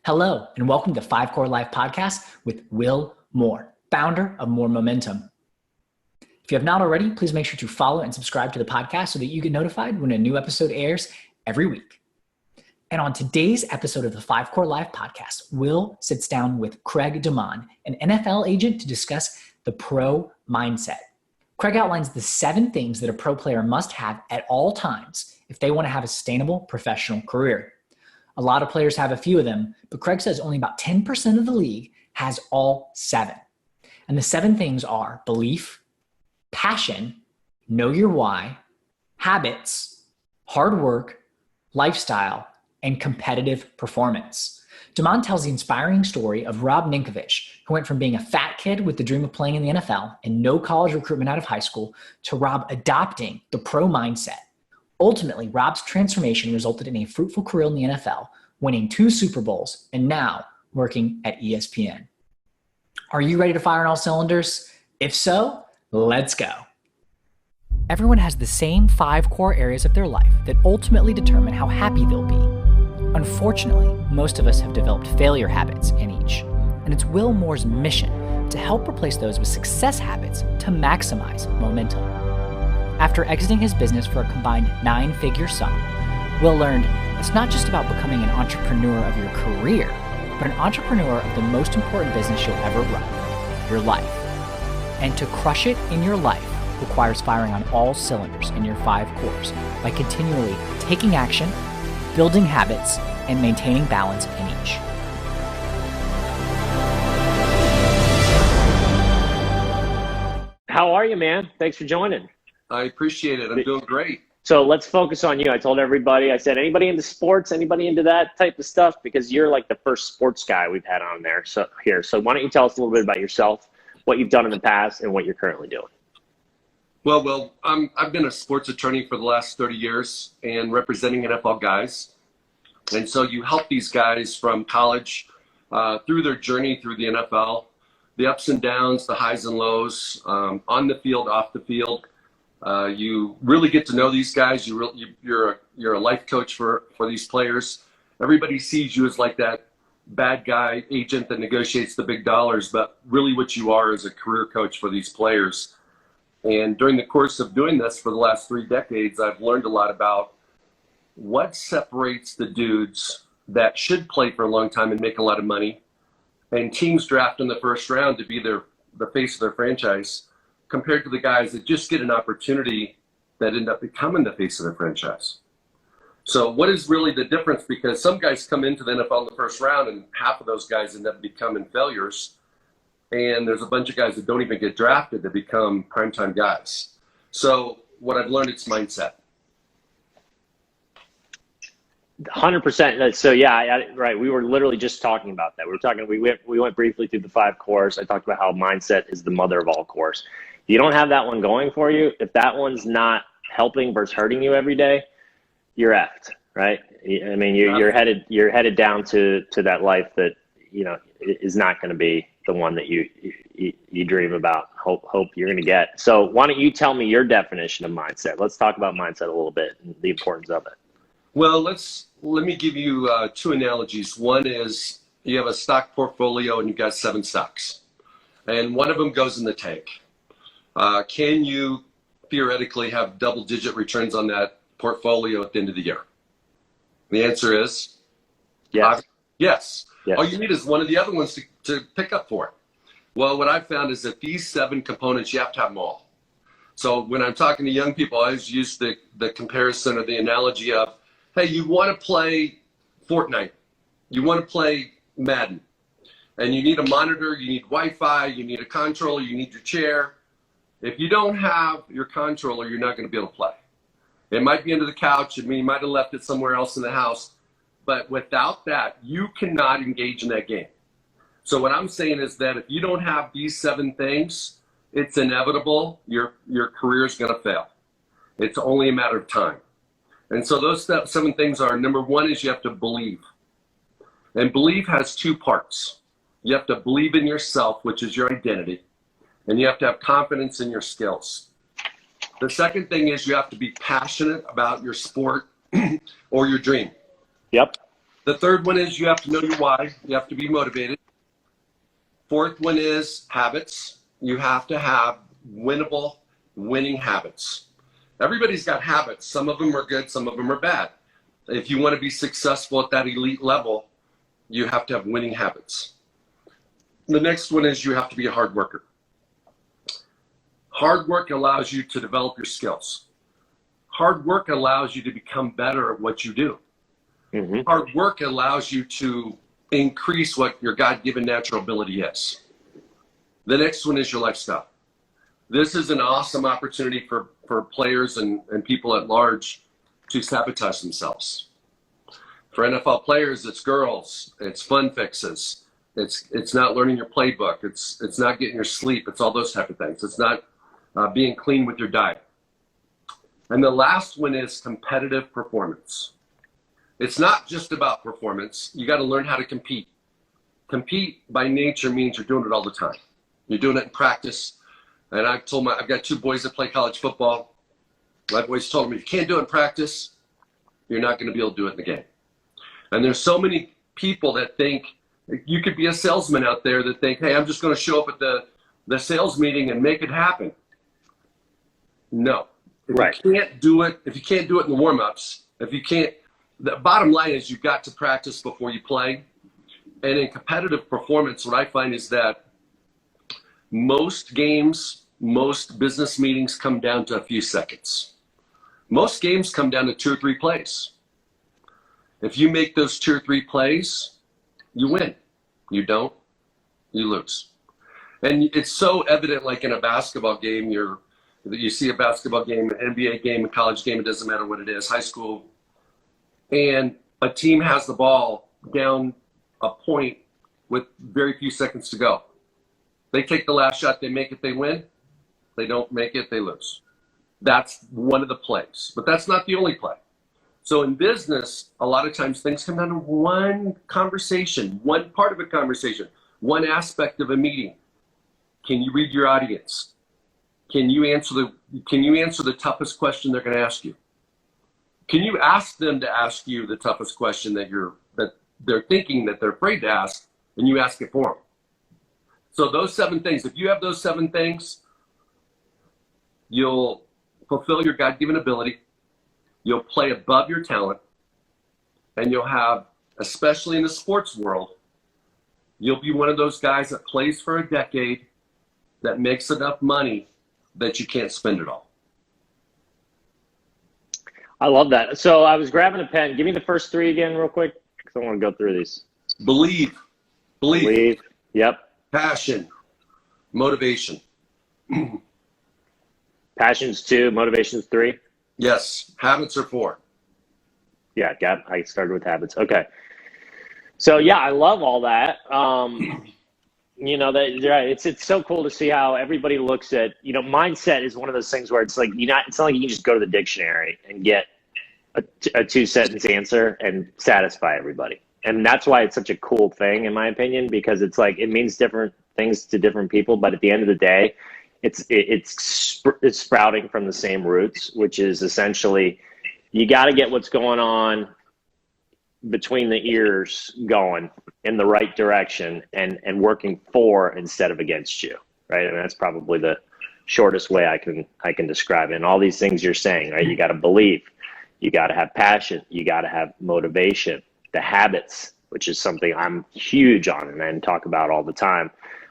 Hello, and welcome to 5 Core Life Podcast with Will Moore, founder of More Momentum. If you have not already, please make sure to follow and subscribe to the podcast so that you get notified when a new episode airs every week. And on today's episode of the 5 Core Life Podcast, Will sits down with Craig Domann, an NFL agent, to discuss the pro mindset. Craig outlines the 7 things that a pro player must have at all times if they want to have a sustainable professional career. A lot of players have a few of them, but Craig says only about 10% of the league has all 7. And the 7 things are belief, passion, know your why, habits, hard work, lifestyle, and competitive performance. Domann tells the inspiring story of Rob Ninkovich, who went from being a fat kid with the dream of playing in the NFL and no college recruitment out of high school to Rob adopting the pro mindset. Ultimately, Rob's transformation resulted in a fruitful career in the NFL, winning 2 Super Bowls, and now working at ESPN. Are you ready to fire on all cylinders? If so, let's go. Everyone has the same 5 core areas of their life that ultimately determine how happy they'll be. Unfortunately, most of us have developed failure habits in each, and it's Will Moore's mission to help replace those with success habits to maximize momentum. After exiting his business for a combined 9-figure sum, Will learned it's not just about becoming an entrepreneur of your career, but an entrepreneur of the most important business you'll ever run, your life. And to crush it in your life requires firing on all cylinders in your 5 cores by continually taking action, building habits, and maintaining balance in each. How are you, man? Thanks for joining. I appreciate it. I'm doing great. So let's focus on you. I told everybody, I said, anybody into sports, anybody into that type of stuff? Because you're like the first sports guy we've had on there. So why don't you tell us a little bit about yourself, what you've done in the past, and what you're currently doing? Well, I've been a sports attorney for the last 30 years and representing NFL guys. And so you help these guys from college through their journey through the NFL, the ups and downs, the highs and lows, on the field, off the field. You really get to know these guys. You're a life coach for these players. Everybody sees you as like that bad guy agent that negotiates the big dollars, but really what you are is a career coach for these players. And during the course of doing this for the last 3 decades, I've learned a lot about what separates the dudes that should play for a long time and make a lot of money, and teams draft in the first round to be the face of their franchise, compared to the guys that just get an opportunity that end up becoming the face of their franchise. So what is really the difference? Because some guys come into the NFL in the first round and half of those guys end up becoming failures. And there's a bunch of guys that don't even get drafted that become primetime guys. So what I've learned, it's mindset. 100%. So yeah, right. We were literally just talking about that. We went briefly through the 5 cores. I talked about how mindset is the mother of all cores. If you don't have that one going for you, if that one's not helping versus hurting you every day, you're effed, right? I mean, you're headed down to that life that, is not going to be the one that you dream about, hope you're going to get. So why don't you tell me your definition of mindset? Let's talk about mindset a little bit and the importance of it. Well, let me give you 2 analogies. One is you have a stock portfolio and you've got 7 stocks, and one of them goes in the tank. Can you theoretically have double-digit returns on that portfolio at the end of the year? The answer is yes. Yes. Yes. All you need is one of the other ones to pick up for it. Well, what I've found is that these 7 components, you have to have them all. So when I'm talking to young people, I always use the comparison or the analogy of, hey, you want to play Fortnite, you want to play Madden, and you need a monitor, you need Wi-Fi, you need a controller, you need your chair. If you don't have your controller, you're not going to be able to play. It might be under the couch, you might have left it somewhere else in the house, but without that, you cannot engage in that game. So what I'm saying is that if you don't have these 7 things, it's inevitable your career is going to fail. It's only a matter of time. And so those 7 things are, number 1 is you have to believe. And belief has 2 parts. You have to believe in yourself, which is your identity, and you have to have confidence in your skills. The second thing is you have to be passionate about your sport or your dream. Yep. The third one is you have to know your why. You have to be motivated. Fourth one is habits. You have to have winnable, winning habits. Everybody's got habits. Some of them are good, some of them are bad. If you want to be successful at that elite level, you have to have winning habits. The next one is you have to be a hard worker. Hard work allows you to develop your skills. Hard work allows you to become better at what you do. Mm-hmm. Hard work allows you to increase what your God-given natural ability is. The next one is your lifestyle. This is an awesome opportunity for players and people at large to sabotage themselves. For NFL players, it's girls, it's fun fixes, it's not learning your playbook, it's not getting your sleep, it's all those type of things. It's not being clean with your diet. And the last one is competitive performance. It's not just about performance. You got to learn how to compete. Compete by nature means you're doing it all the time. You're doing it in practice. And I've got 2 boys that play college football. I've always told them, if you can't do it in practice, you're not going to be able to do it in the game. And there's so many people that think, you could be a salesman out there that think, hey, I'm just going to show up at the sales meeting and make it happen. No. If you can't do it in the warm-ups, the bottom line is you've got to practice before you play. And in competitive performance, what I find is that most games, most business meetings come down to a few seconds. Most games come down to 2 or 3 plays. If you make those 2 or 3 plays, you win. You don't, you lose. And it's so evident, like in a basketball game, you see a basketball game, an NBA game, a college game, it doesn't matter what it is, high school, and a team has the ball down a point with very few seconds to go. They take the last shot, they make it, they win. They don't make it, they lose. That's one of the plays, but that's not the only play. So in business, a lot of times things come down to one conversation, one part of a conversation, one aspect of a meeting. Can you read your audience? Can you answer the toughest question they're going to ask you? Can you ask them to ask you the toughest question that they're thinking that they're afraid to ask, and you ask it for them? So those 7 things, if you have those 7 things, you'll fulfill your God-given ability, you'll play above your talent, and you'll have, especially in the sports world, you'll be one of those guys that plays for a decade, that makes enough money that you can't spend it all. I love that. So I was grabbing a pen. Give me the first 3 again real quick, because I want to go through these. Believe. Yep. Passion. Motivation. Passion's 2, motivation's 3. Yes. Habits are 4. Yeah, I started with habits. Okay. So yeah, I love all that. It's so cool to see how everybody looks at, mindset is one of those things where it's like, it's not like you can just go to the dictionary and get a 2-sentence answer and satisfy everybody. And that's why it's such a cool thing, in my opinion, because it's like, it means different things to different people. But at the end of the day, it's sprouting from the same roots, which is essentially, you got to get what's going on between the ears going in the right direction and working for instead of against you, right? I mean, that's probably the shortest way I can describe it. And all these things you're saying, right? You got to believe, you got to have passion, you got to have motivation, the habits, which is something I'm huge on and talk about all the time.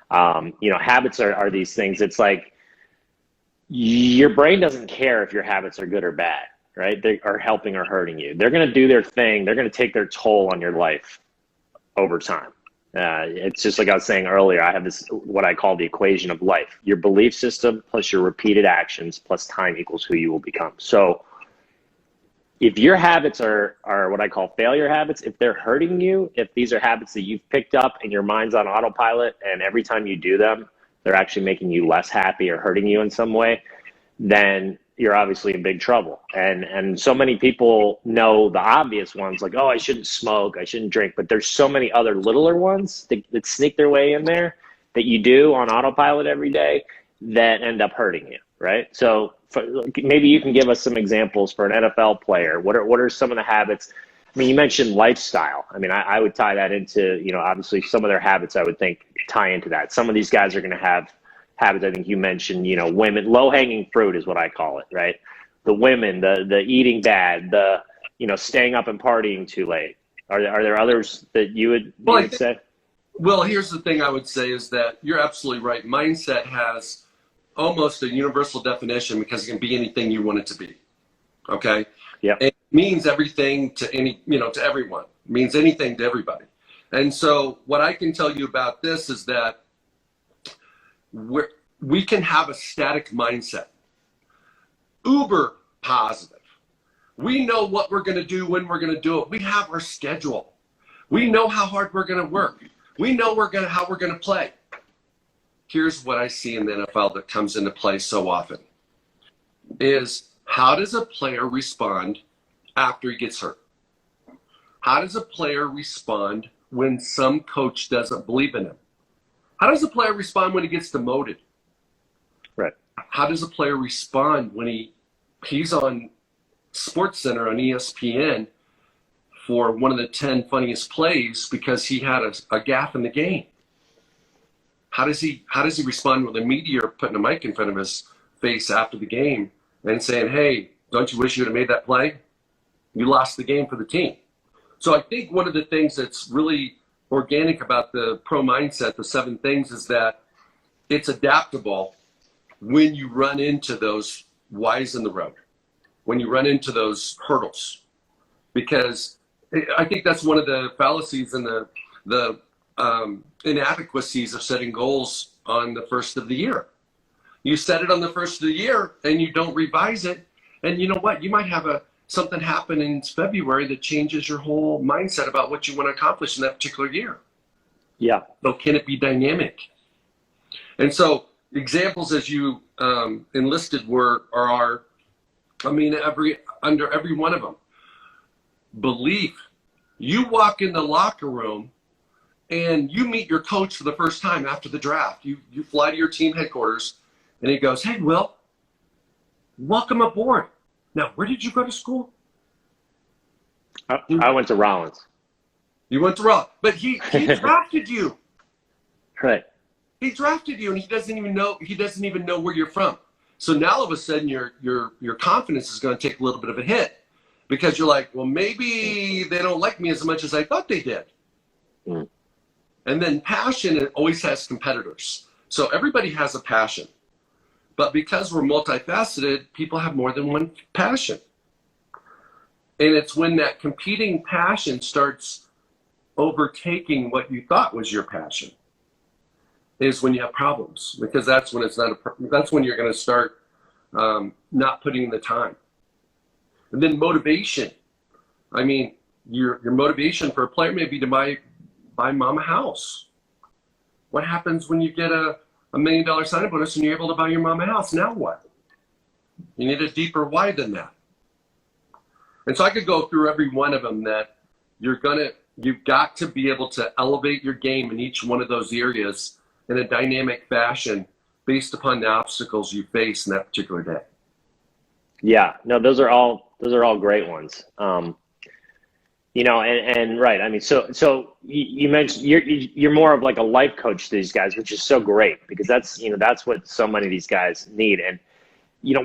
Habits are these things. It's like your brain doesn't care if your habits are good or bad, right? They are helping or hurting you. They're going to do their thing. They're going to take their toll on your life over time. It's just like I was saying earlier, I have this, what I call the equation of life. Your belief system plus your repeated actions plus time equals who you will become. So if your habits are what I call failure habits, if they're hurting you, if these are habits that you've picked up and your mind's on autopilot and every time you do them, they're actually making you less happy or hurting you in some way, then you're obviously in big trouble. And so many people know the obvious ones, like, oh, I shouldn't smoke, I shouldn't drink, but there's so many other littler ones that sneak their way in there that you do on autopilot every day that end up hurting you, right? So maybe you can give us some examples for an NFL player. What are some of the habits? I mean, you mentioned lifestyle. I mean, I would tie that into, obviously some of their habits, I would think, tie into that. Some of these guys are going to have habits. I think you mentioned, women, low-hanging fruit is what I call it, right? The women, the eating bad, the, staying up and partying too late. Are there others that you would say? Well, here's the thing I would say is that you're absolutely right. Mindset has almost a universal definition because it can be anything you want it to be. Okay? Yeah. It means everything to to everyone. It means anything to everybody. And so what I can tell you about this is that we can have a static mindset. Uber positive. We know what we're going to do when we're going to do it. We have our schedule. We know how hard we're going to work. We know how we're going to play. Here's what I see in the NFL that comes into play so often is how does a player respond after he gets hurt? How does a player respond when some coach doesn't believe in him? How does a player respond when he gets demoted? Right. How does a player respond when he's on SportsCenter on ESPN for one of the 10 funniest plays because he had a gaffe in the game? How does he respond when the media are putting a mic in front of his face after the game and saying, hey, don't you wish you would have made that play? You lost the game for the team. So I think one of the things that's really organic about the pro mindset, the 7 things, is that it's adaptable when you run into those whys in the road, when you run into those hurdles. Because I think that's one of the fallacies and the inadequacies of setting goals on the first of the year. You set it on the first of the year and you don't revise it. And you know what? You might have something happen in February that changes your whole mindset about what you want to accomplish in that particular year. Yeah. So can it be dynamic? And so examples as you enlisted are under every one of them. Belief. You walk in the locker room and you meet your coach for the first time after the draft. You fly to your team headquarters and he goes, hey, Will, welcome aboard. Now, where did you go to school? I went to Rollins. You went to Rollins, but he drafted you. Right. He drafted you, and he doesn't even know where you're from. So now all of a sudden, your confidence is going to take a little bit of a hit because you're like, well, maybe they don't like me as much as I thought they did. Mm. And then passion, it always has competitors. So everybody has a passion. But because we're multifaceted, people have more than one passion. And it's when that competing passion starts overtaking what you thought was your passion is when you have problems, because that's when that's when you're going to start not putting in the time. And then motivation. I mean, your motivation for a player may be to buy mom a house. What happens when you get a $1 million sign-up bonus and you're able to buy your mom a house? Now what? You need a deeper why than that. And so I could go through every one of them that you've got to be able to elevate your game in each one of those areas in a dynamic fashion based upon the obstacles you face in that particular day. Yeah, no, those are all great ones. And right. I mean, so you mentioned you're more of like a life coach to these guys, which is so great because that's what so many of these guys need. And,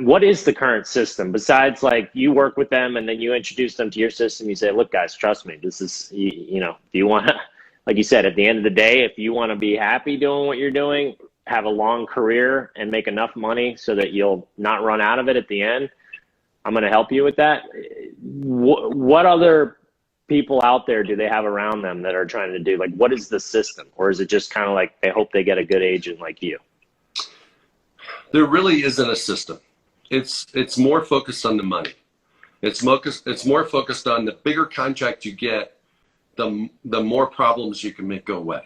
what is the current system besides like you work with them and then you introduce them to your system? You say, look, guys, trust me, this is, do you want to, like you said, at the end of the day, if you want to be happy doing what you're doing, have a long career and make enough money so that you'll not run out of it at the end, I'm going to help you with that. What other people out there do they have around them that are trying to do, like, what is the system? Or is it just kind of like they hope they get a good agent like you? There really isn't a system. It's more focused on the money. It's more focused on the bigger contract you get, the more problems you can make go away.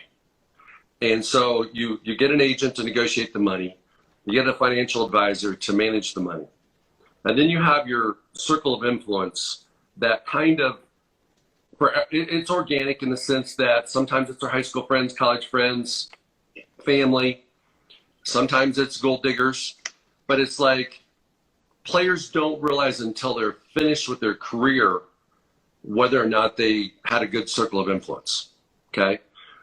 And so you get an agent to negotiate the money. You get a financial advisor to manage the money. And then you have your circle of influence that kind of, it's organic in the sense that sometimes it's our high school friends, college friends, family. Sometimes it's gold diggers. But it's like players don't realize until they're finished with their career whether or not they had a good circle of influence. Okay.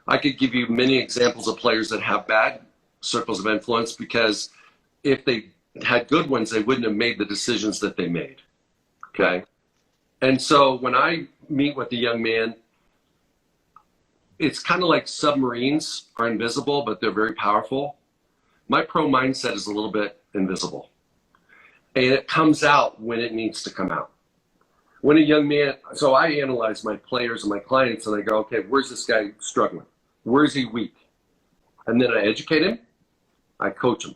I could give you many examples of players that have bad circles of influence, because if they had good ones, they wouldn't have made the decisions that they made. Okay. And so when I meet with a young man, it's kind of like submarines are invisible, but they're very powerful. My pro mindset is a little bit invisible, and it comes out when it needs to come out. When a young man, so I analyze my players and my clients, and I go, okay, where's this guy struggling? Where's he weak? And then I educate him, I coach him,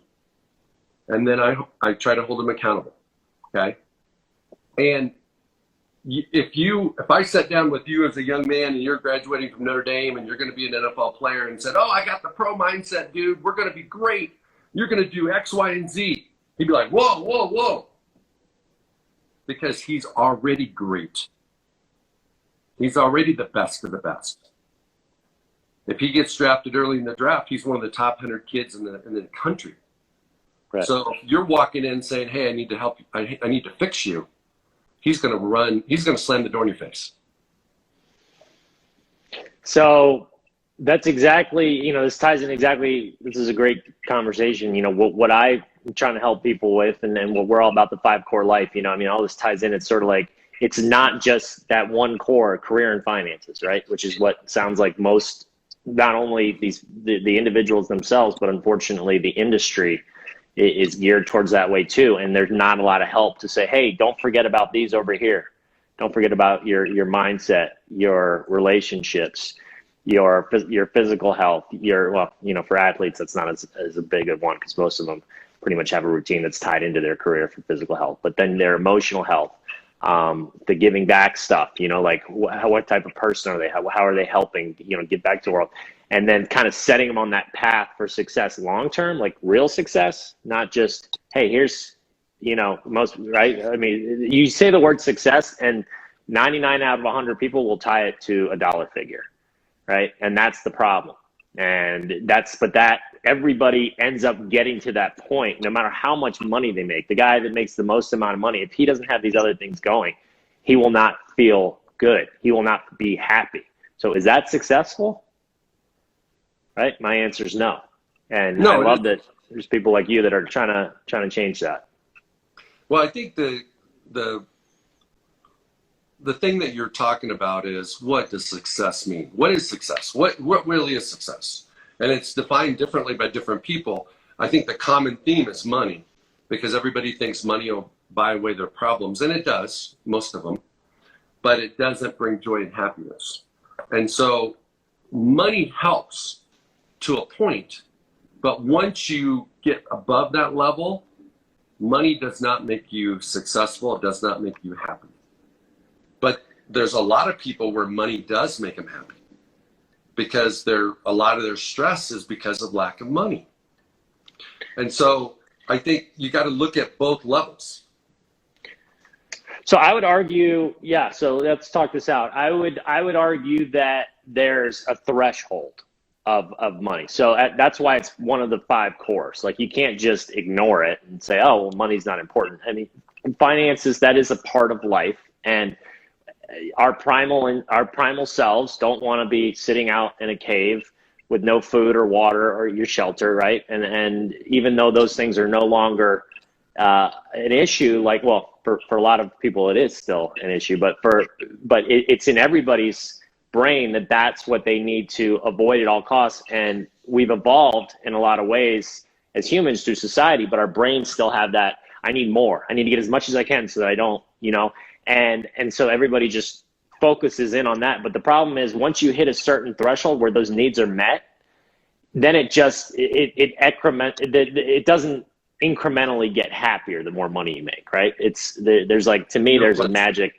and then I try to hold him accountable. Okay. And if I sat down with you as a young man and you're graduating from Notre Dame and you're going to be an NFL player and said, oh, I got the pro mindset, dude, we're going to be great, you're going to do X, Y, and Z, he'd be like, whoa, whoa, whoa. Because he's already great. He's already the best of the best. If he gets drafted early in the draft, he's one of the top 100 kids in the country. Right. So if you're walking in saying, hey, I need to help you, I need to fix you, he's going to run, he's going to slam the door in your face. So that's exactly, this ties in exactly, this is a great conversation. What I'm trying to help people with, and then what we're all about, the 5 core life, all this ties in. It's sort of like, it's not just that one core, career and finances, right? Which is what sounds like most, not only the individuals themselves, but unfortunately the industry is geared towards that way too. And there's not a lot of help to say, hey, don't forget about these over here. Don't forget about your mindset, your relationships, your physical health, for athletes, that's not as a big of one, because most of them pretty much have a routine that's tied into their career for physical health. But then their emotional health, the giving back stuff, like what type of person are they? How are they helping, give back to the world? And then kind of setting them on that path for success long-term, like real success, not just, hey, here's, most, right? I mean, you say the word success and 99 out of 100 people will tie it to a dollar figure, right? And that's the problem. And but everybody ends up getting to that point, no matter how much money they make. The guy that makes the most amount of money, if he doesn't have these other things going, he will not feel good. He will not be happy. So is that successful? Right? My answer is no. And no, I love that there's people like you that are trying to change that. Well, I think the thing that you're talking about is, what does success mean? What is success? What really is success? And it's defined differently by different people. I think the common theme is money, because everybody thinks money will buy away their problems, and it does, most of them, but it doesn't bring joy and happiness. And so money helps to a point, but once you get above that level, money does not make you successful. It does not make you happy. But there's a lot of people where money does make them happy, because a lot of their stress is because of lack of money. And so I think you got to look at both levels. So I would argue, so let's talk this out. I would argue that there's a threshold of money. So that's why it's one of the 5 cores. Like, you can't just ignore it and say, oh, well, money's not important. I mean, finances, that is a part of life. And our primal selves don't want to be sitting out in a cave with no food or water or your shelter, right? And even though those things are no longer an issue, like, well, for a lot of people it is still an issue, but it's in everybody's brain that's what they need to avoid at all costs. And we've evolved in a lot of ways as humans through society, but our brains still have that, I need more. I need to get as much as I can so that I don't, and so everybody just focuses in on that. But the problem is, once you hit a certain threshold where those needs are met, then it doesn't incrementally get happier the more money you make, right? There's like, to me, there's a magic,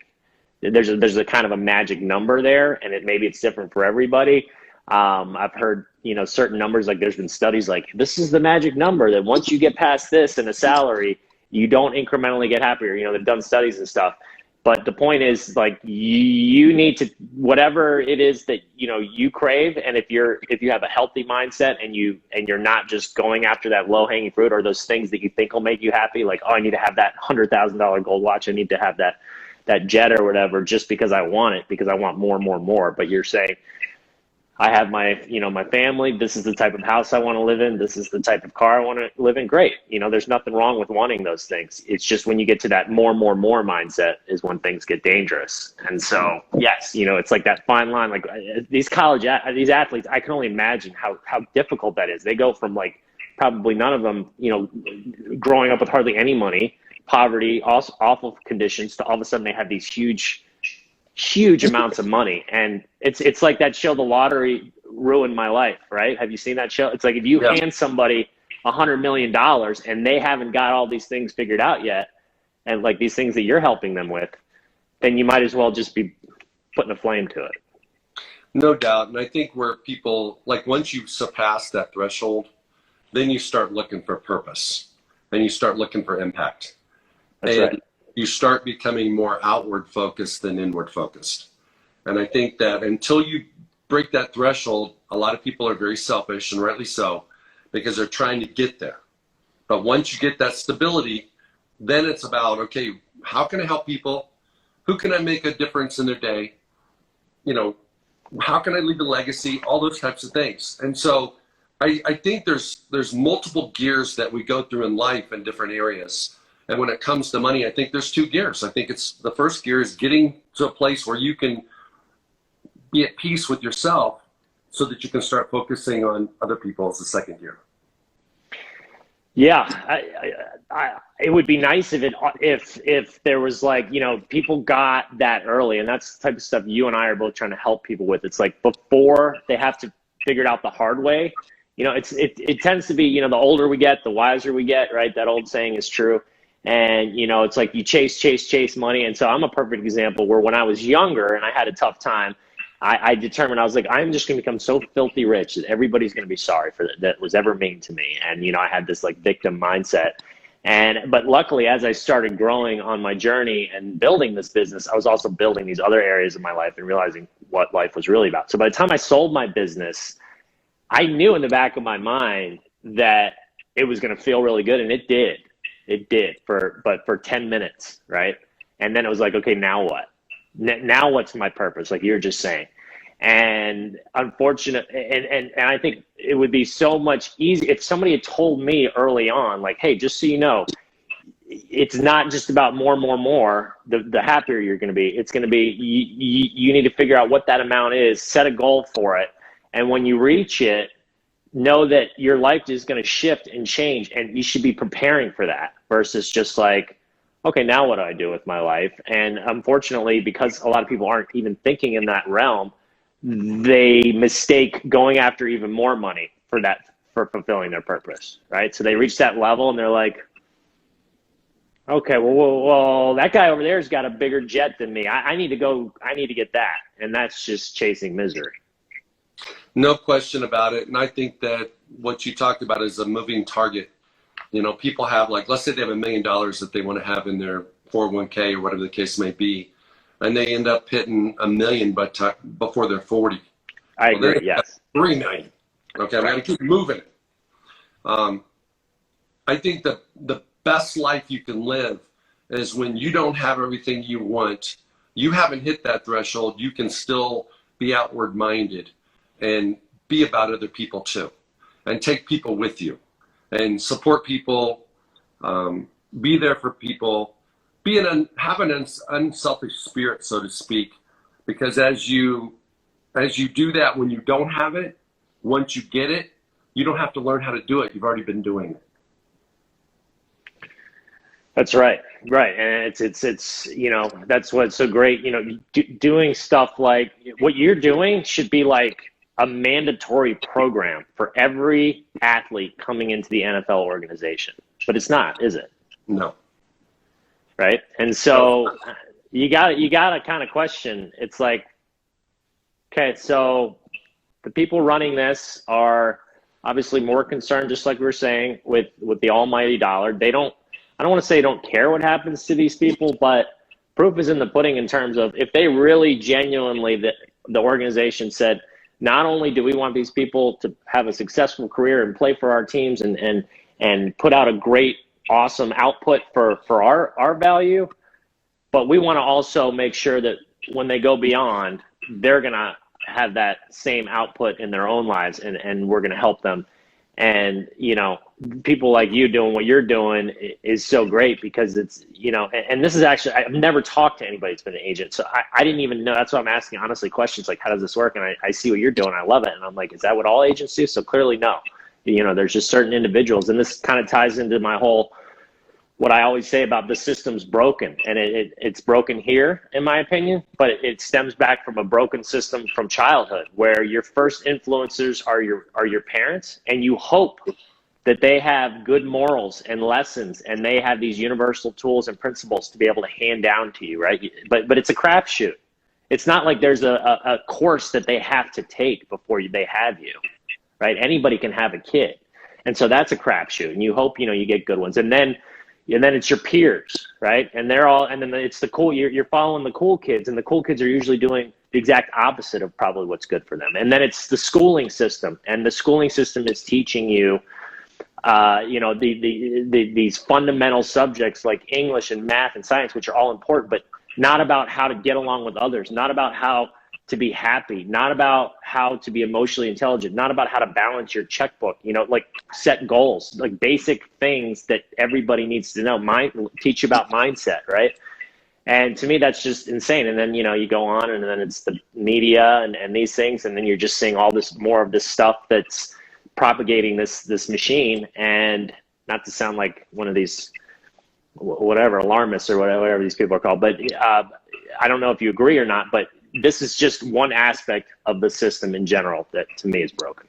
there's a kind of a magic number there, and maybe it's different for everybody. I've heard, certain numbers, like there's been studies like, this is the magic number, that once you get past this in a salary, you don't incrementally get happier. They've done studies and stuff. But the point is, like, you need to, whatever it is that, you crave. And if you have a healthy mindset and you're not just going after that low hanging fruit or those things that you think will make you happy, like, oh, I need to have that $100,000 gold watch. I need to have that that jet or whatever just because I want it, because I want more and more and more. But you're saying, I have my, my family. This is the type of house I want to live in. This is the type of car I want to live in. Great. There's nothing wrong with wanting those things. It's just when you get to that more mindset is when things get dangerous. And so, yes, it's like that fine line. Like these athletes, I can only imagine how difficult that is. They go from like probably none of them, growing up with hardly any money, poverty, awful conditions, to all of a sudden they have these huge amounts of money. And it's like that show, The Lottery Ruined My Life, right? Have you seen that show? It's like if you hand somebody $100 million and they haven't got all these things figured out yet, and like these things that you're helping them with, then you might as well just be putting a flame to it. No doubt. And I think where people, like once you surpass that threshold, then you start looking for purpose and you start looking for impact. That's right. You start becoming more outward focused than inward focused. And I think that until you break that threshold, a lot of people are very selfish, and rightly so, because they're trying to get there. But once you get that stability, then it's about, okay, how can I help people? Who can I make a difference in their day? How can I leave a legacy? All those types of things. And so I think there's multiple gears that we go through in life in different areas. And when it comes to money, I think there's two gears. I think it's the first gear is getting to a place where you can be at peace with yourself so that you can start focusing on other people as the second gear. Yeah, it would be nice if there was like, people got that early, and that's the type of stuff you and I are both trying to help people with. It's like before they have to figure it out the hard way. It tends to be, the older we get, the wiser we get, right? That old saying is true. And, it's like you chase money. And so I'm a perfect example where when I was younger and I had a tough time, I determined, I was like, I'm just going to become so filthy rich that everybody's going to be sorry for that was ever mean to me. And, I had this like victim mindset. But luckily, as I started growing on my journey and building this business, I was also building these other areas of my life and realizing what life was really about. So by the time I sold my business, I knew in the back of my mind that it was going to feel really good. And it did. It did for 10 minutes, right? And then it was like, okay, now what? Now what's my purpose? Like you're just saying. And unfortunate, and I think it would be so much easier if somebody had told me early on, like, hey, just so you know, it's not just about more, the happier you're going to be. It's going to be, you need to figure out what that amount is, set a goal for it. And when you reach it, know that your life is going to shift and change, and you should be preparing for that versus just like, okay, now what do I do with my life? And unfortunately, because a lot of people aren't even thinking in that realm, they mistake going after even more money for fulfilling their purpose, right? So they reach that level and they're like, okay, well, that guy over there has got a bigger jet than me. I need to get that. And that's just chasing misery. No question about it. And I think that what you talked about is a moving target. People have like, let's say they have $1 million that they want to have in their 401k or whatever the case may be. And they end up hitting $1 million before they're 40. I agree, yes. $3 million. Okay, I'm going to keep moving it. I think the best life you can live is when you don't have everything you want. You haven't hit that threshold. You can still be outward minded and be about other people too, and take people with you and support people, be there for people, have an unselfish spirit, so to speak, because as you do that, when you don't have it, once you get it, you don't have to learn how to do it. You've already been doing it. That's right. And it's that's what's so great, doing stuff like what you're doing should be like a mandatory program for every athlete coming into the NFL organization, but it's not, is it? No. Right. And so you got to kind of question. It's like, okay, so the people running this are obviously more concerned, just like we were saying, with the almighty dollar. I don't want to say don't care what happens to these people, but proof is in the pudding in terms of if they really genuinely, the organization said, not only do we want these people to have a successful career and play for our teams and put out a great, awesome output for our value, but we want to also make sure that when they go beyond, they're going to have that same output in their own lives, and we're going to help them. And, you know, people like you doing what you're doing is so great, because it's, you know, and this is actually, I've never talked to anybody that's been an agent. So I didn't even know. That's why I'm asking, honestly, questions like, how does this work? And I see what you're doing. I love it. And I'm like, is that what all agents do? So clearly, no. You know, there's just certain individuals. And this kind of ties into my whole, what I always say about the system's broken, and it's broken here, in my opinion, but it stems back from a broken system from childhood, where your first influencers are your parents, and you hope that they have good morals and lessons, and they have these universal tools and principles to be able to hand down to you, right? But it's a crapshoot. It's not like there's a course that they have to take before they have you, right? Anybody can have a kid, and so that's a crapshoot, and you hope, you know, you get good ones, and then it's your peers, right? And then it's the cool, you're following the cool kids, and the cool kids are usually doing the exact opposite of probably what's good for them. And then it's the schooling system, and the schooling system is teaching you, you know, these fundamental subjects like English and math and science, which are all important, but not about how to get along with others, not about how to be happy, not about how to be emotionally intelligent, not about how to balance your checkbook, you know, like set goals, like basic things that everybody needs to know. Teach you about mindset, right? And to me, that's just insane. And then, you know, you go on, and then it's the media and these things, and then you're just seeing all this more of this stuff that's propagating this machine. And not to sound like one of these whatever alarmists or whatever these people are called, but I don't know if you agree or not, but this is just one aspect of the system in general that to me is broken.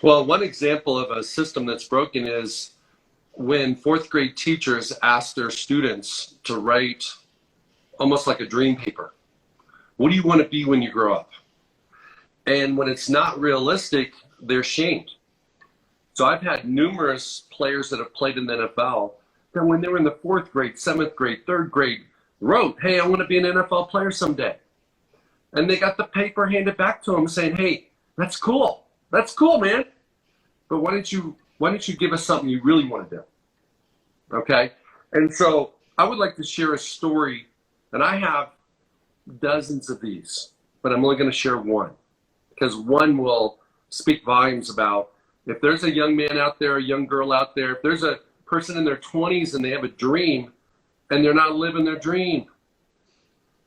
Well, one example of a system that's broken is when fourth grade teachers ask their students to write almost like a dream paper. What do you want to be when you grow up? And when it's not realistic, they're shamed. So I've had numerous players that have played in the NFL that when they were in the fourth grade, seventh grade, third grade, wrote, hey, I want to be an NFL player someday. And they got the paper handed back to them saying, hey, that's cool. That's cool, man. But why don't you give us something you really want to do? Okay. And so I would like to share a story, and I have dozens of these, but I'm only going to share one, because one will speak volumes about if there's a young man out there, a young girl out there, if there's a person in their 20s and they have a dream, and they're not living their dream.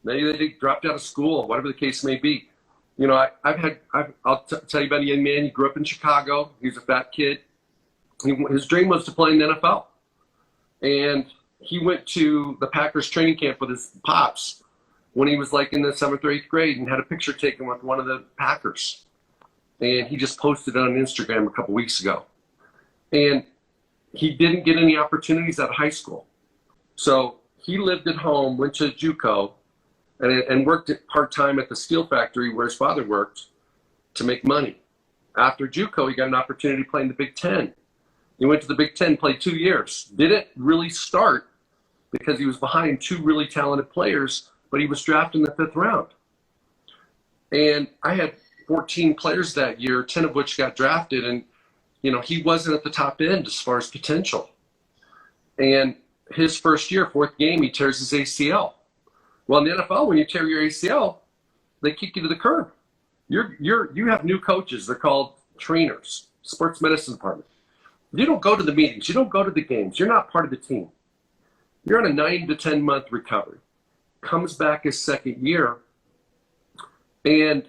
Maybe they dropped out of school, whatever the case may be. You know, I'll tell you about a young man. He grew up in Chicago. He was a fat kid. His dream was to play in the NFL. And he went to the Packers training camp with his pops when he was like in the 7th or 8th grade, and had a picture taken with one of the Packers. And he just posted it on Instagram a couple weeks ago. And he didn't get any opportunities out of high school. So he lived at home, went to JUCO, and worked part-time at the steel factory where his father worked to make money. After JUCO, he got an opportunity to play in the Big Ten. He went to the Big Ten, played 2 years. Didn't really start because he was behind two really talented players, but he was drafted in the 5th round. And I had 14 players that year, 10 of which got drafted, and you know, he wasn't at the top end as far as potential. And his first year, 4th game, he tears his ACL. Well, in the NFL, when you tear your ACL, they kick you to the curb. You have new coaches. They're called trainers, sports medicine department. You don't go to the meetings. You don't go to the games. You're not part of the team. You're on a 9 to 10 month recovery. Comes back his second year. And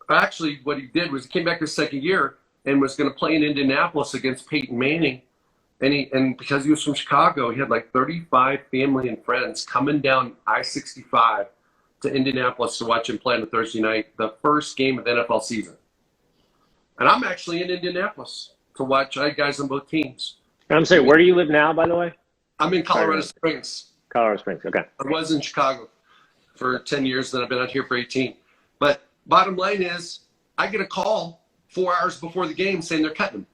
actually what he did was he came back his second year and was going to play in Indianapolis against Peyton Manning. And because he was from Chicago, he had like 35 family and friends coming down I-65 to Indianapolis to watch him play on a Thursday night, the first game of the NFL season. And I'm actually in Indianapolis to watch. I had guys on both teams. I'm sorry, where do you live now, by the way? I'm in Colorado Springs. Colorado Springs, okay. I was in Chicago for 10 years, then I've been out here for 18. But bottom line is, I get a call 4 hours before the game saying they're cutting him.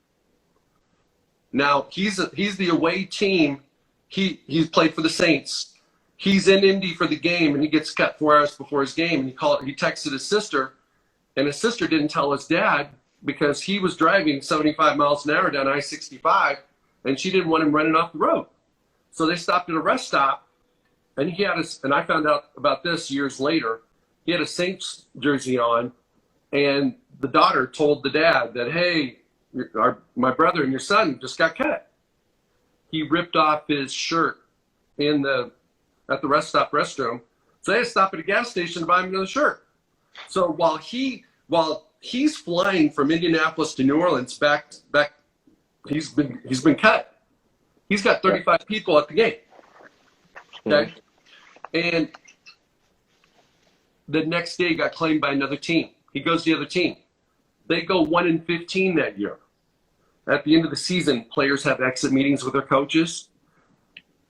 Now, he's the away team. He's played for the Saints. He's in Indy for the game, and he gets cut 4 hours before his game. And he texted his sister, and his sister didn't tell his dad because he was driving 75 miles an hour down I-65, and she didn't want him running off the road. So they stopped at a rest stop, And and I found out about this years later. He had a Saints jersey on, and the daughter told the dad that, hey, my brother and your son just got cut. He ripped off his shirt at the rest stop restroom. So they had to stop at a gas station to buy him another shirt. So while he's flying from Indianapolis to New Orleans back, he's been cut. He's got 35 people at the game. Okay. And the next day he got claimed by another team. He goes to the other team. They go 1-15 that year. At the end of the season, players have exit meetings with their coaches.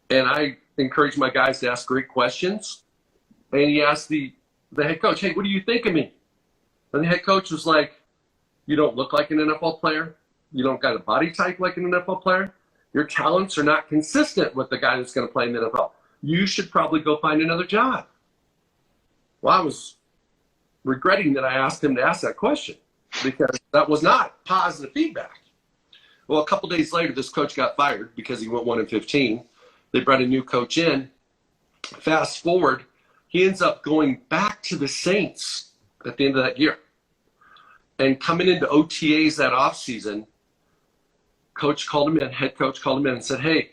And I encourage my guys to ask great questions. And he asked the head coach, hey, what do you think of me? And the head coach was like, you don't look like an NFL player. You don't got a body type like an NFL player. Your talents are not consistent with the guy that's going to play in the NFL. You should probably go find another job. Well, I was regretting that I asked him to ask that question because that was not positive feedback. Well, a couple days later, this coach got fired because he went 1-15. They brought a new coach in. Fast forward, he ends up going back to the Saints at the end of that year. And coming into OTAs that offseason, head coach called him in and said, hey,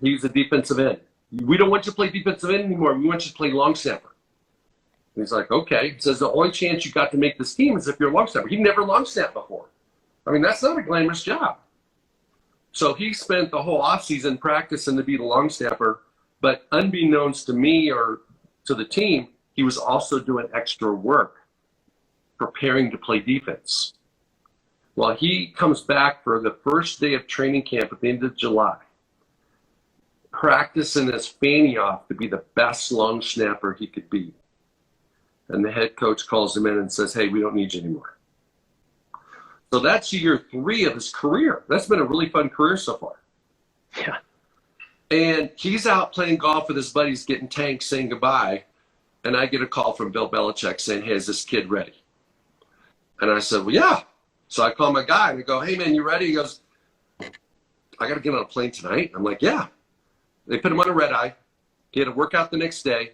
he's a defensive end. We don't want you to play defensive end anymore. We want you to play long snapper. And he's like, okay. He says, the only chance you got to make this team is if you're a long snapper. He never long snapped before. I mean, that's not a glamorous job. So he spent the whole offseason practicing to be the long snapper, but unbeknownst to me or to the team, he was also doing extra work preparing to play defense. Well, he comes back for the first day of training camp at the end of July, practicing his fanny off to be the best long snapper he could be. And the head coach calls him in and says, hey, we don't need you anymore. So that's year 3 of his career. That's been a really fun career so far. Yeah. And he's out playing golf with his buddies, getting tanked, saying goodbye. And I get a call from Bill Belichick saying, hey, is this kid ready? And I said, well, yeah. So I call my guy and I go, hey, man, you ready? He goes, I got to get on a plane tonight. I'm like, yeah. They put him on a red eye. He had to work out the next day.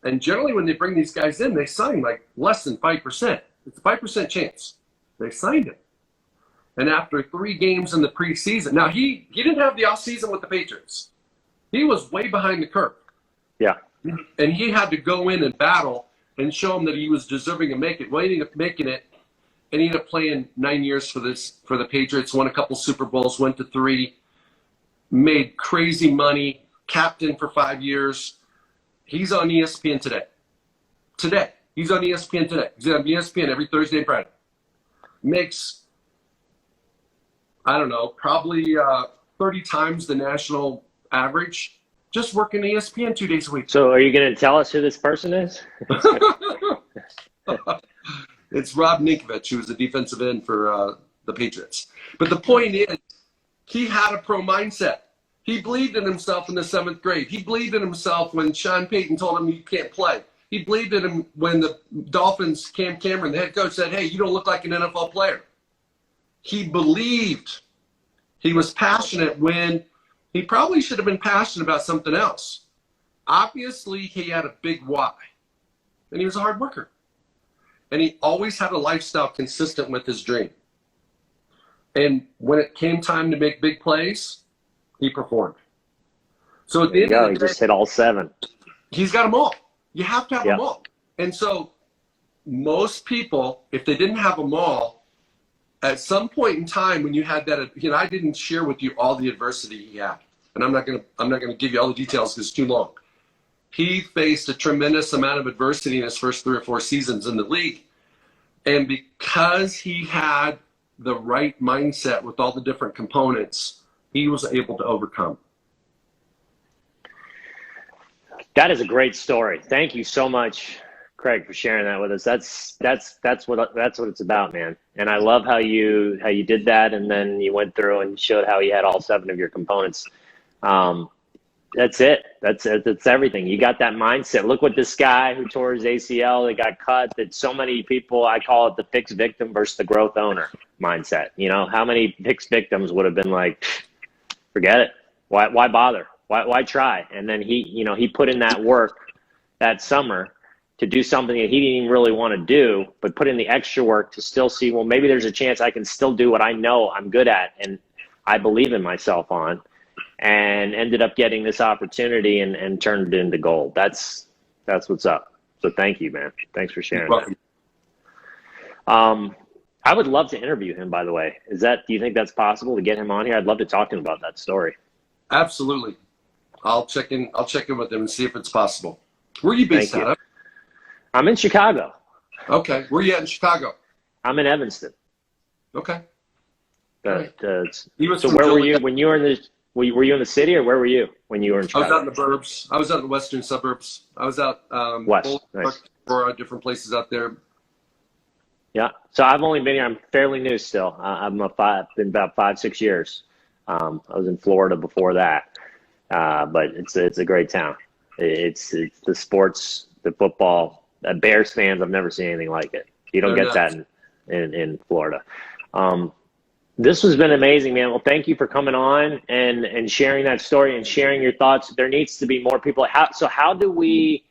And generally when they bring these guys in, they sign like less than 5%. It's a 5% chance. They signed him. And after 3 games in the preseason, now he didn't have the offseason with the Patriots. He was way behind the curve. Yeah. And he had to go in and battle and show them that he was deserving of making it, making it. And he ended up playing 9 years for the Patriots, won a couple Super Bowls, went to 3, made crazy money, captain for 5 years. He's on ESPN today. He's on ESPN today. He's on ESPN every Thursday and Friday. Makes, I don't know, probably 30 times the national average just working ESPN 2 days a week. So are you going to tell us who this person is? It's Rob Ninkovich, who was the defensive end for the Patriots. But the point is, he had a pro mindset. He believed in himself in the 7th grade. He believed in himself when Sean Payton told him he can't play. He believed in him when the Dolphins, Cam Cameron, the head coach, said, hey, you don't look like an NFL player. He believed. He was passionate when he probably should have been passionate about something else. Obviously, he had a big why. And he was a hard worker. And he always had a lifestyle consistent with his dream. And when it came time to make big plays, he performed. So at the end of the day, he just hit all 7. He's got them all. You have to have them all. And so most people, if they didn't have them all, at some point in time when you had that, I didn't share with you all the adversity he had. And I'm not gonna give you all the details because it's too long. He faced a tremendous amount of adversity in his first 3 or 4 seasons in the league. And because he had the right mindset with all the different components, he was able to overcome. That is a great story. Thank you so much, Craig, for sharing that with us. That's what it's about, man. And I love how you did that, and then you went through and showed how you had all 7 of your components. That's it. That's everything. You got that mindset. Look what this guy who tore his ACL, that got cut, that so many people, I call it the fixed victim versus the growth owner mindset. How many fixed victims would have been like, forget it. Why bother? Why try? And then he put in that work that summer to do something that he didn't even really want to do, but put in the extra work to still see, well, maybe there's a chance I can still do what I know I'm good at and I believe in myself on, and ended up getting this opportunity and turned it into gold. That's what's up. So thank you, man. Thanks for sharing that. I would love to interview him, by the way. Do you think that's possible to get him on here? I'd love to talk to him about that story. Absolutely. I'll check in with him and see if it's possible. Where are you based out of? I'm in Chicago. Okay. Where are you at in Chicago? I'm in Evanston. Okay. So where were you when you were in the? Were you in the city, or where were you when you were in Chicago? I was out in the burbs. I was out in the western suburbs. I was out west, nice. Different places out there. Yeah. So I've only been here. I'm fairly new still. Been about 5-6 years. I was in Florida before that, but it's a great town. It's the sports, the football. Bears fans, I've never seen anything like it. You don't get that in Florida. This has been amazing, man. Well, thank you for coming on and sharing that story and sharing your thoughts. There needs to be more people. How do we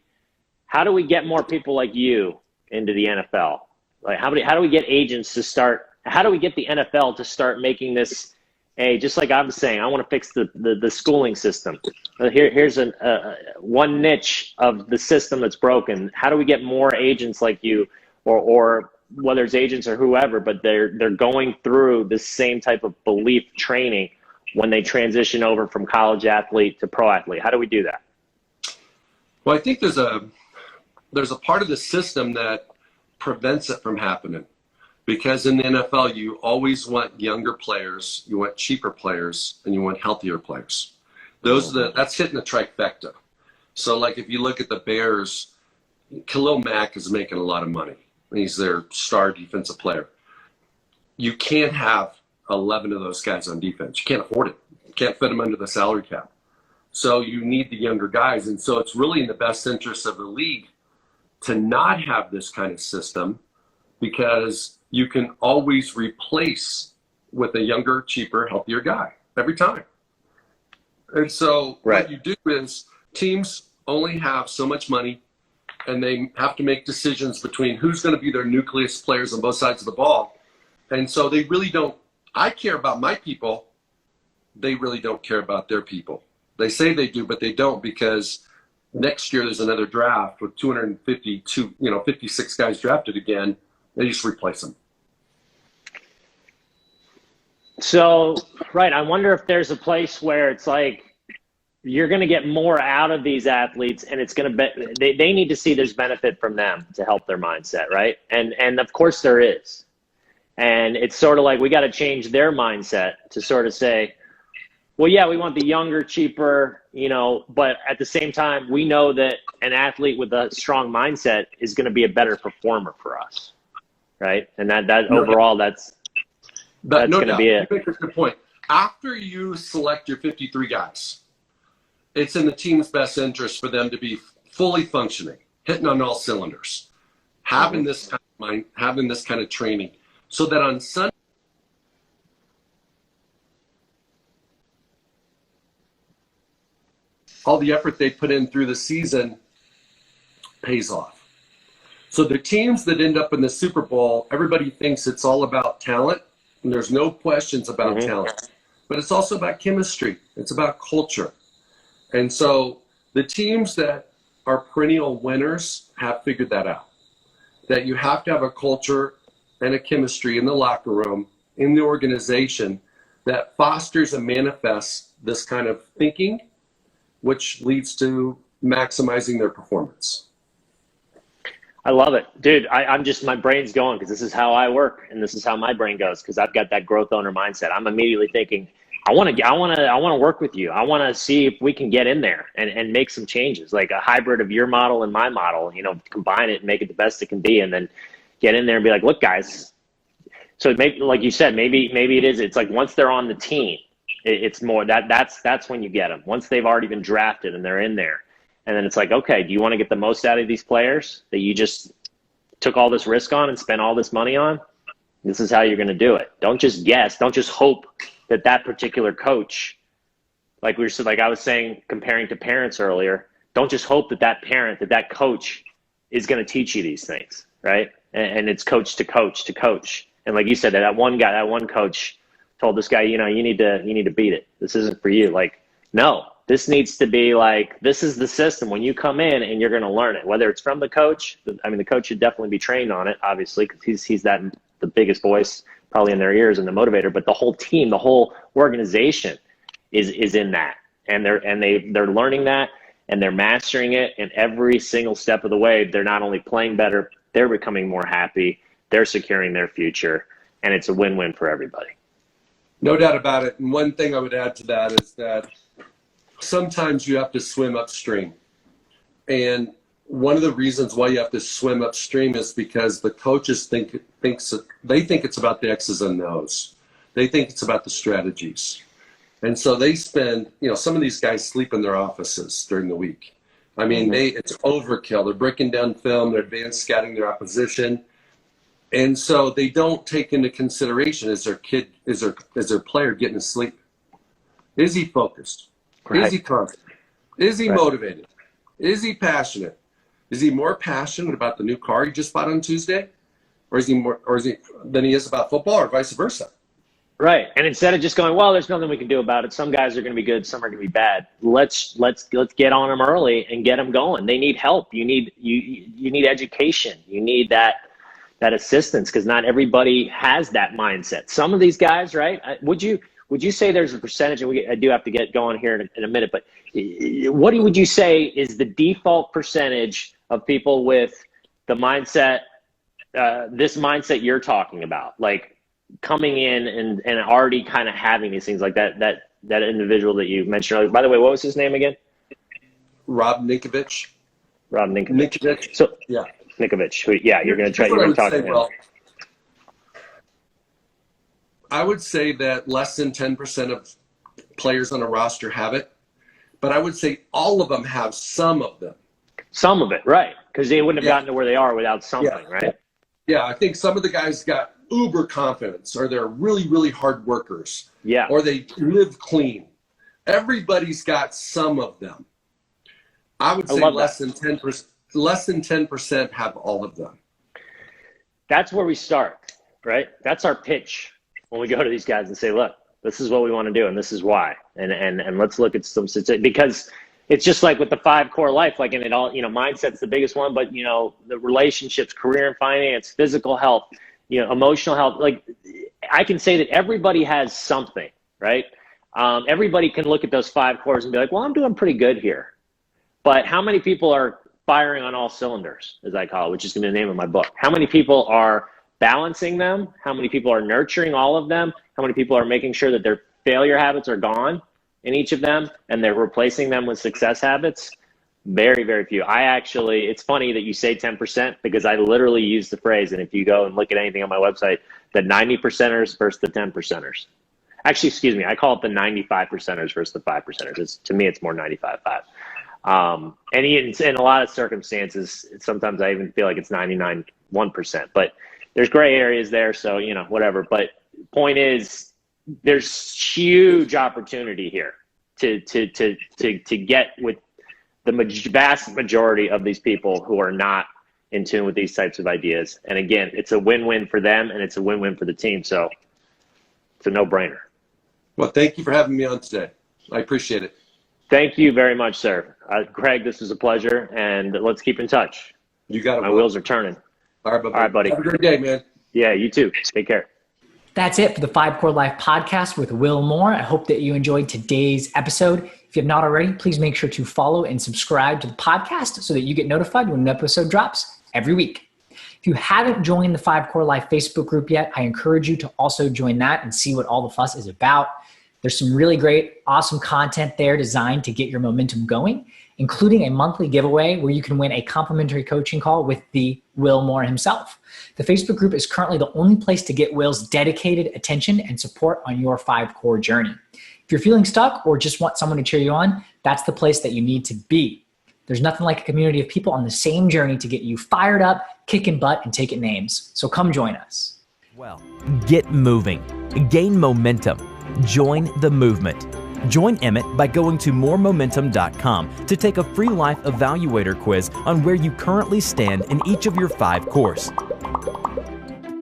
get more people like you into the NFL? Like, how do we get agents to start? How do we get the NFL to start making this? Hey, just like I was saying, I want to fix the schooling system. Here's one niche of the system that's broken. How do we get more agents like you, or whether it's agents or whoever, but they're going through the same type of belief training when they transition over from college athlete to pro athlete? How do we do that? Well, I think there's a part of the system that prevents it from happening, because in the NFL, you always want younger players, you want cheaper players, and you want healthier players. That's hitting a trifecta. So like if you look at the Bears, Khalil Mack is making a lot of money. He's their star defensive player. You can't have 11 of those guys on defense. You can't afford it. You can't fit them under the salary cap. So you need the younger guys. And so it's really in the best interest of the league to not have this kind of system, because you can always replace with a younger, cheaper, healthier guy every time. And so What you do is teams only have so much money, and they have to make decisions between who's going to be their nucleus players on both sides of the ball. And so they really don't. I care about my people. They really don't care about their people. They say they do, but they don't, because next year there's another draft with 56 guys drafted again. They just replace them. So, right. I wonder if there's a place where it's like, you're going to get more out of these athletes, and it's going to be, they need to see there's benefit from them to help their mindset, right? And of course there is. And it's sort of like we got to change their mindset to sort of say, well, yeah, we want the younger, cheaper, but at the same time, we know that an athlete with a strong mindset is going to be a better performer for us, right? And overall, that's going to be it. You make a good point. After you select your 53 guys, it's in the team's best interest for them to be fully functioning, hitting on all cylinders, having this kind of mind, having this kind of training, so that on Sunday, all the effort they put in through the season pays off. So the teams that end up in the Super Bowl, everybody thinks it's all about talent, and there's no questions about talent, but it's also about chemistry. It's about culture. And so the teams that are perennial winners have figured that out, that you have to have a culture and a chemistry in the locker room, in the organization, that fosters and manifests this kind of thinking, which leads to maximizing their performance. I love it, dude. My brain's going, because this is how I work, and this is how my brain goes, because I've got that growth owner mindset. I'm immediately thinking, I want to work with you. I want to see if we can get in there and make some changes, like a hybrid of your model and my model, combine it and make it the best it can be, and then get in there and be like, look, guys. So maybe, like you said, maybe it is. It's like once they're on the team, it's more that's when you get them. Once they've already been drafted and they're in there, and then it's like, okay, do you want to get the most out of these players that you just took all this risk on and spent all this money on? This is how you're going to do it. Don't just guess. Don't just hope that particular coach like I was saying, comparing to parents earlier, don't just hope that coach is going to teach you these things, right? And it's coach to coach to coach. And like you said, that one coach told this guy, you need to beat it. This isn't for you. Like, no, this needs to be like, this is the system. When you come in and you're going to learn it, whether it's from the coach. I mean, the coach should definitely be trained on it, obviously, because he's the biggest voice probably in their ears and the motivator. But the whole team, the whole organization is in that, and they're learning that, and they're mastering it. And every single step of the way, they're not only playing better, they're becoming more happy. They're securing their future, and it's a win-win for everybody. No doubt about it. And one thing I would add to that is that sometimes you have to swim upstream. And one of the reasons why you have to swim upstream is because the coaches think it's about the X's and O's. They think it's about the strategies. And so they spend, some of these guys sleep in their offices during the week. I mean, it's overkill. They're breaking down film, they're advanced scouting their opposition. And so they don't take into consideration, is their player getting to sleep? Is he focused? Right. Is he confident? Is he motivated? Is he passionate? Is he more passionate about the new car he just bought on Tuesday? Or is he than he is about football, or vice versa? Right. And instead of just going, well, there's nothing we can do about it. Some guys are going to be good. Some are going to be bad. Let's get on them early and get them going. They need help. You need education. You need that assistance, because not everybody has that mindset. Some of these guys, right? Would you say there's a percentage, and I do have to get going here in a minute, but what would you say is the default percentage of people with the mindset, this mindset you're talking about, like coming in and already kind of having these things like that individual that you mentioned earlier? By the way, what was his name again? Rob Ninkovich. Rob Ninkovich. So yeah. Ninkovich. You're going to talk to him. Well, I would say that less than 10% of players on a roster have it, but I would say all of them have some of them. Some of it, right? Because they wouldn't have gotten to where they are without something, right? Yeah, I think some of the guys got uber confidence, or they're really, really hard workers. Yeah. Or they live clean. Everybody's got some of them. I would say less than 10%. Less than 10% have all of them. That's where we start, right? That's our pitch when we go to these guys and say, look, this is what we want to do, and this is why. And let's look at some statistics, because it's just like with the 5 core life, like in it all, mindset's the biggest one, but the relationships, career and finance, physical health, emotional health. Like, I can say that everybody has something, right? Everybody can look at those 5 cores and be like, well, I'm doing pretty good here. But how many people are firing on all cylinders, as I call it, which is going to be the name of my book? How many people are balancing them? How many people are nurturing all of them? How many people are making sure that their failure habits are gone in each of them and they're replacing them with success habits? Very, very few. It's funny that you say 10%, because I literally use the phrase, and if you go and look at anything on my website, the 90%ers versus the 10%ers. Actually, excuse me, I call it the 95%ers versus the 5%ers. To me, it's more 95-5. And in a lot of circumstances, sometimes I even feel like it's 99-1%, but there's gray areas there. So, whatever. But point is, there's huge opportunity here to get with the vast majority of these people who are not in tune with these types of ideas. And again, it's a win-win for them, and it's a win-win for the team. So it's a no-brainer. Well, thank you for having me on today. I appreciate it. Thank you very much, sir. Craig, this was a pleasure, and let's keep in touch. You got it. My wheels are turning. All right, buddy. Have a great day, man. Yeah, you too. Take care. That's it for the 5 Core Life podcast with Will Moore. I hope that you enjoyed today's episode. If you have not already, please make sure to follow and subscribe to the podcast so that you get notified when an episode drops every week. If you haven't joined the 5 Core Life Facebook group yet, I encourage you to also join that and see what all the fuss is about. There's some really great, awesome content there designed to get your momentum going, including a monthly giveaway where you can win a complimentary coaching call with the Will Moore himself. The Facebook group is currently the only place to get Will's dedicated attention and support on your 5 core journey. If you're feeling stuck or just want someone to cheer you on, that's the place that you need to be. There's nothing like a community of people on the same journey to get you fired up, kicking butt, and taking names. So come join us. Well, get moving, gain momentum, join the movement. Join Emmett by going to moremomentum.com to take a free life evaluator quiz on where you currently stand in each of your 5 cores.